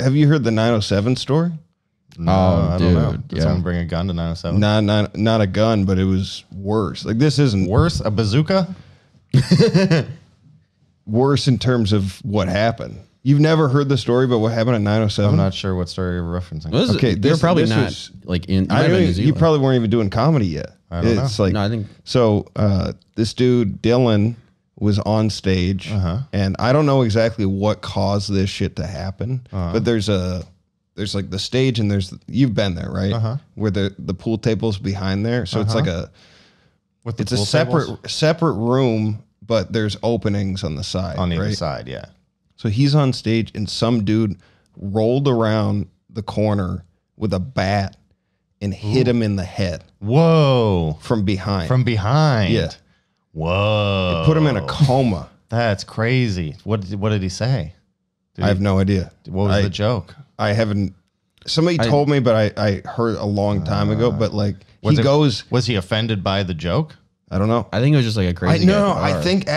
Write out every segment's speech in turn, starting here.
Have you heard the 907 story? No, I don't know. Did someone bring a gun to 907? Not a gun, but it was worse. Like this isn't Worse? A bazooka? worse in terms of what happened. You've never heard the story about what happened at 907? I'm not sure what story you're referencing. Okay, they're probably not like in. You probably weren't even doing comedy yet. I don't know. Like, No, I think so. This dude Dylan was on stage, and I don't know exactly what caused this shit to happen, but there's like the stage, and you've been there, right? Where the pool table's behind there, so it's like it's a separate room, but there's openings on the side, on the other side, yeah. So he's on stage, and some dude rolled around the corner with a bat and hit him in the head. Whoa! From behind. Yeah. Whoa! It put him in a coma. That's crazy. What did he say? I have no idea. What was the joke? I haven't. Somebody told me, but I heard a long time ago. But like was he offended by the joke? I don't know. I think it was just like a crazy. I think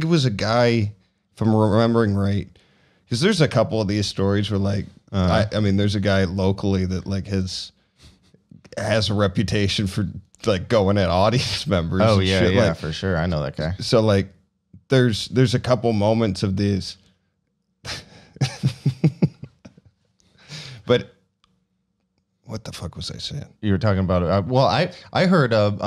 it was a guy. If I'm remembering right, because there's a couple of these stories where like I mean, there's a guy locally that like has a reputation for like going at audience members. Oh and yeah, shit. yeah, Like, for sure. I know that guy. So like, there's a couple moments of these, but what the fuck was I saying? You were talking about well, I heard of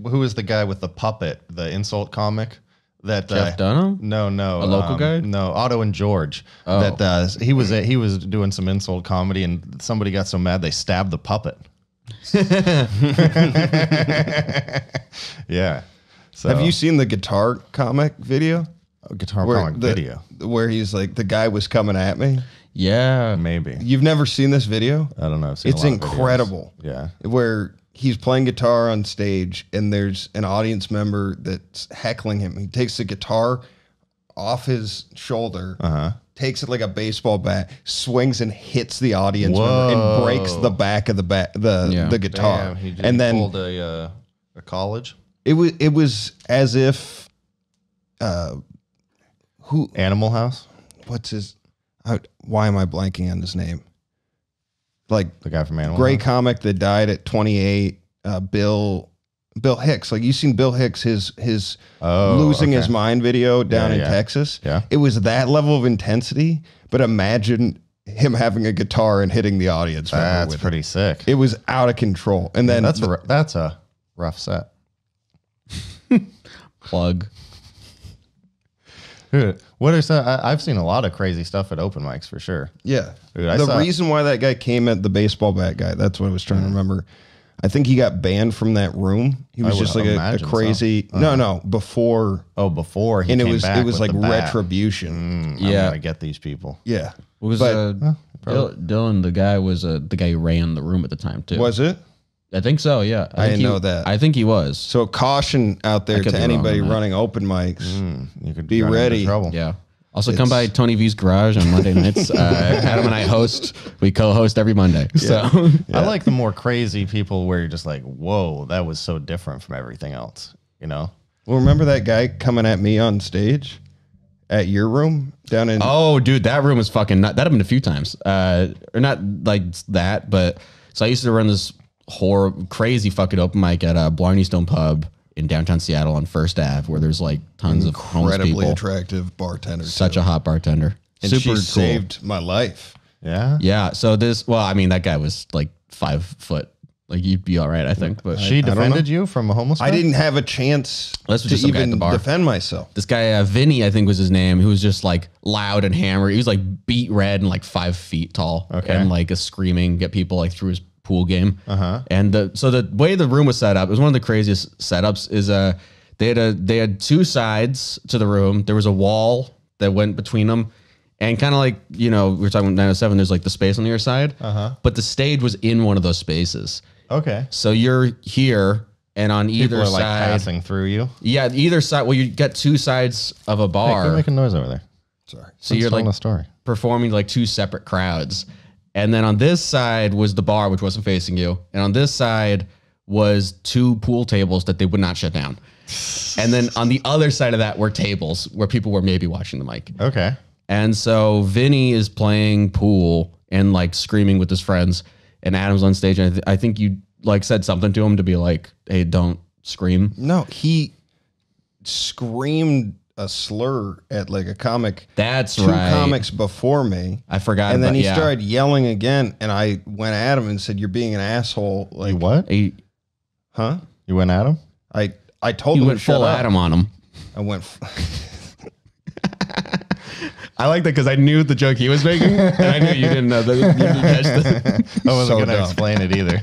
who was the guy with the puppet, the insult comic. That Jeff Dunham? No, a local guy. No, Otto and George. Oh. That he was doing some insult comedy, and somebody got so mad they stabbed the puppet. Yeah. So Have you seen the guitar comic video? Video where he's like, the guy was coming at me? Yeah, maybe. You've never seen this video? I don't know. I've seen It's a lot of incredible. videos. Yeah. Where he's playing guitar on stage and there's an audience member that's heckling him. He takes the guitar off his shoulder, takes it like a baseball bat, swings and hits the audience member and breaks the back of the guitar. Damn, and then pulled a college. It was as if Animal House? What's his why am I blanking on his name? Like The guy from Animal great House? comic that died at 28, Bill Hicks. Like, you seen Bill Hicks, his losing his mind video down in Texas. Yeah. It was that level of intensity, but imagine him having a guitar and hitting the audience. That's pretty sick. It was out of control. And then that's a rough set. Plug. Dude, what is that? I've seen a lot of crazy stuff at open mics for sure. Yeah. Dude, the reason why that guy came at the baseball bat guy, that's what I was trying to remember. I think he got banned from that room. He was just like a crazy. So. No, before. Oh, before he and came back. It was like the bat. retribution. I'm gonna get these people. Yeah. Dylan, the guy was the guy who ran the room at the time too. Was it? I think so. Yeah, I didn't know that. I think he was. So caution out there to anybody running open mics. You could be ready. Trouble. Yeah. Also, come by Tony V's garage on Monday nights. Adam and I host. We co-host every Monday. So I like the more crazy people where you're just like, whoa, that was so different from everything else. You know? Well, remember that guy coming at me on stage at your room down in? Oh, dude, that room was fucking nut. That happened a few times. Or not like that, but so I used to run this crazy fucking open mic at Blarney Stone Pub in downtown Seattle on First Ave, where there's like tons of homeless people. Incredibly attractive bartender. Such a hot bartender. And super she cool. saved my life. Yeah. Yeah. So that guy was like 5 foot. Like, you'd be all right, I think. But she defended you from a homeless guy? I didn't have a chance to even defend myself. This guy, Vinny, I think was his name, who was just like loud and hammered. He was like beat red and like 5 feet tall. Okay. And like a screaming, get people like through his pool game. And so the way the room was set up, it was one of the craziest setups. Is they had 2 sides to the room. There was a wall that went between them, and kind of like, you know, we were talking about 907. There's like the space on the other side, but the stage was in one of those spaces. Okay. So you're here, and on either People are side, like passing through you. Yeah, either side. Well, you get 2 sides of a bar. Hey, quit making noise over there. Sorry. So you're like performing like 2 separate crowds. And then on this side was the bar, which wasn't facing you. And on this side was 2 pool tables that they would not shut down. And then on the other side of that were tables where people were maybe watching the mic. Okay. And so Vinny is playing pool and like screaming with his friends, and Adam's on stage. And I think you like said something to him to be like, "Hey, don't scream." No, he screamed a slur at like a comic. That's two right. comics before me. I forgot. And then he started yelling again, and I went at him and said, "You're being an asshole." Like you what? Huh? You went at him? I told him You went to shut full up. Adam on him. I went. I like that because I knew the joke he was making, and I knew you didn't know that. You didn't catch that. I wasn't So going to dumb. explain it either.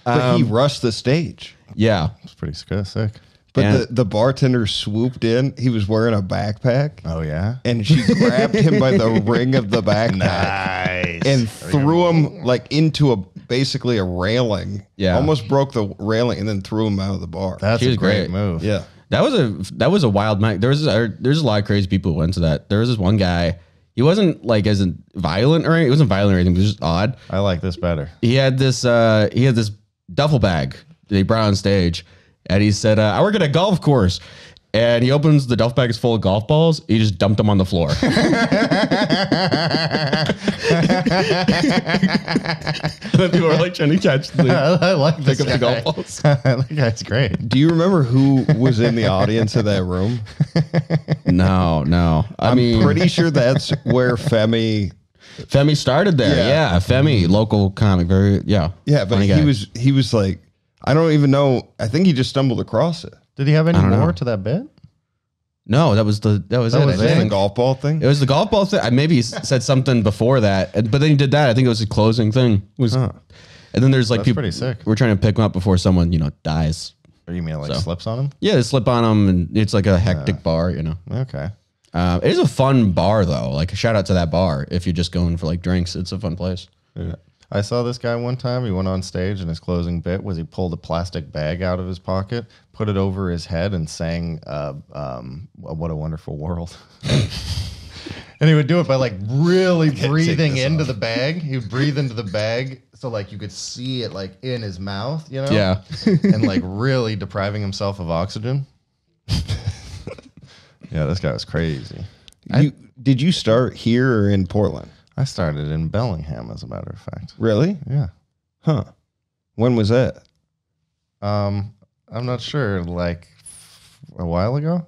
But he rushed the stage. Yeah. It's pretty sick. But And- the bartender swooped in. He was wearing a backpack. Oh, yeah? And she grabbed him by the ring of the backpack Nice. and threw him like into basically a railing. Yeah. Almost broke the railing and then threw him out of the bar. That's She a was great great. move. Yeah. That was a wild night. There's a lot of crazy people who went to that. There was this one guy. He wasn't like as violent or anything. He wasn't violent or anything. It was just odd. I like this better. He had this duffel bag that he brought on stage, and he said, "I work at a golf course." And he opens the duffel bag is full of golf balls. He just dumped them on the floor. And then people were like trying to catch the I like this pick up the guy. golf balls. That guy's great. Do you remember who was in the audience of that room? No. I'm pretty sure that's where Femi. Femi started there. Yeah. Yeah, Femi, local comic. Yeah, but funny guy. he was like, I don't even know. I think he just stumbled across it. Did he have any don't know. more to that bit? No, that was it. was I it. The think. golf ball thing. It was the golf ball thing. I maybe he said something before that, but then he did that. I think it was his closing thing. And then there's like That's people. pretty sick. We're trying to pick him up before someone dies. Or you mean like So. slips on him? Yeah, they slip on him, and it's like a hectic bar. Okay. It is a fun bar though. Like shout out to that bar if you're just going for like drinks. It's a fun place. Yeah. I saw this guy one time. He went on stage, and his closing bit was he pulled a plastic bag out of his pocket, put it over his head, and sang "What a Wonderful World." And he would do it by like really breathing into the bag. He would breathe into the bag so like you could see it like in his mouth, Yeah. and like really depriving himself of oxygen. Yeah, this guy was crazy. Did you start here or in Portland? I started in Bellingham, as a matter of fact. Really? Yeah. Huh. When was that? I'm not sure. Like a while ago.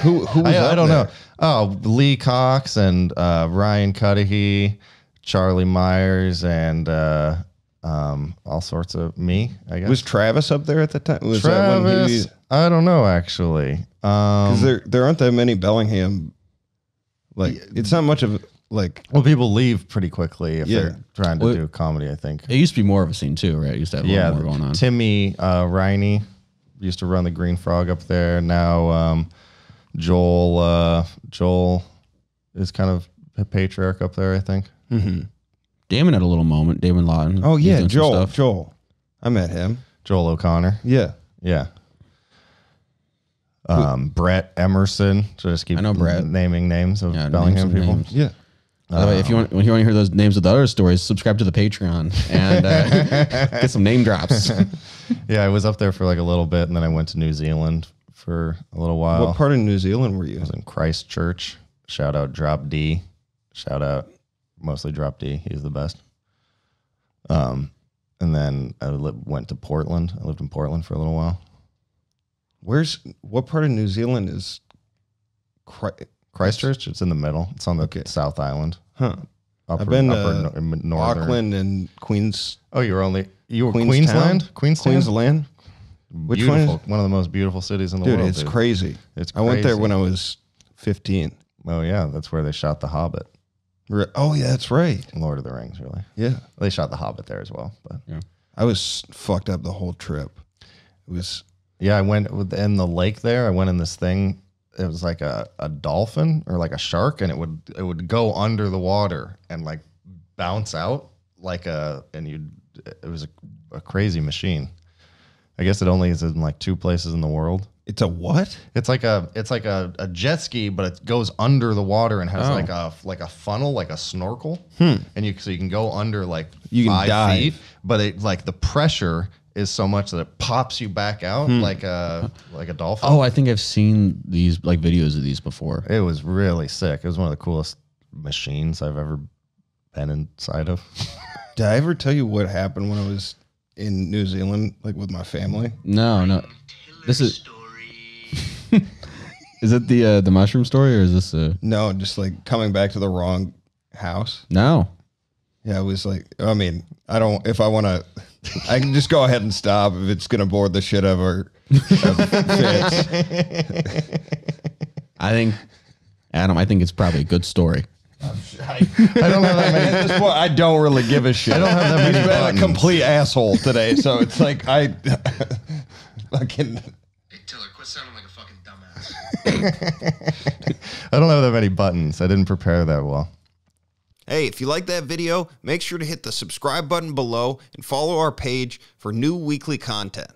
Who was I up don't there? know. Oh, Lee Cox and Ryan Cudahy, Charlie Myers, and all sorts of me. I guess Was Travis up there at the time? Was Travis. that when he? I don't know actually. Because there aren't that many Bellingham. Like it's not much of like. Well, people leave pretty quickly if Yeah. they're trying to Well, do comedy. I think. It used to be more of a scene too, right? It used to have a Yeah, lot more going on. Timmy Riney used to run the Green Frog up there. Now Joel is kind of a patriarch up there, I think. Damon had a little moment. Damon Lawton. Oh He's yeah, doing some Joel. stuff. Joel. I met him. Joel O'Connor. Yeah. Yeah. Brett Emerson. So just keep I know Brett. naming names of Yeah, name Bellingham some people. names. Yeah. By the way, if you want to hear those names of the other stories, subscribe to the Patreon and get some name drops. Yeah, I was up there for like a little bit, and then I went to New Zealand for a little while. What part of New Zealand were you? I was in Christchurch. Shout out Drop D. Shout out mostly Drop D. He's the best. And then I went to Portland. I lived in Portland for a little while. What part of New Zealand is? Christchurch. It's in the middle. It's on the Okay. South Island. Huh. Upper, I've been northern. Auckland and Queens. Oh, you were Queenstown? Queensland? Queensland. Which one Beautiful. is? One of the most beautiful cities in the Dude, world. it's crazy. It's I went there crazy. when I was 15. Oh yeah, that's where they shot The Hobbit. Oh yeah, that's right. Lord of the Rings, really. Yeah. They shot The Hobbit there as well. But I was fucked up the whole trip. It was. yeah, I went in the lake there. I went in this thing. It was like a dolphin or like a shark, and it would go under the water and like bounce out it was a crazy machine. I guess it only is in like 2 places in the world. It's a what? It's like a jet ski, but it goes under the water and has like a funnel, like a snorkel, and you can go under like You can 5 dive. feet, but it like the pressure is so much that it pops you back out like a dolphin. Oh, I think I've seen these like videos of these before. It was really sick. It was one of the coolest machines I've ever been inside of. Did I ever tell you what happened when I was in New Zealand, like with my family? No. This is. Is it the mushroom story or is this No, just like coming back to the wrong house. No. Yeah, it was like, I mean, I don't, if I want to, I can just go ahead and stop if it's going to bore the shit out of our Fitz. Adam, I think it's probably a good story. I don't have that many. At this point, I don't really give a shit. I don't have that many. He's been a complete asshole today, so it's like I fucking. Hey, Tiller, quit sounding like a fucking dumbass. I don't have that many buttons. I didn't prepare that well. Hey, if you like that video, make sure to hit the subscribe button below and follow our page for new weekly content.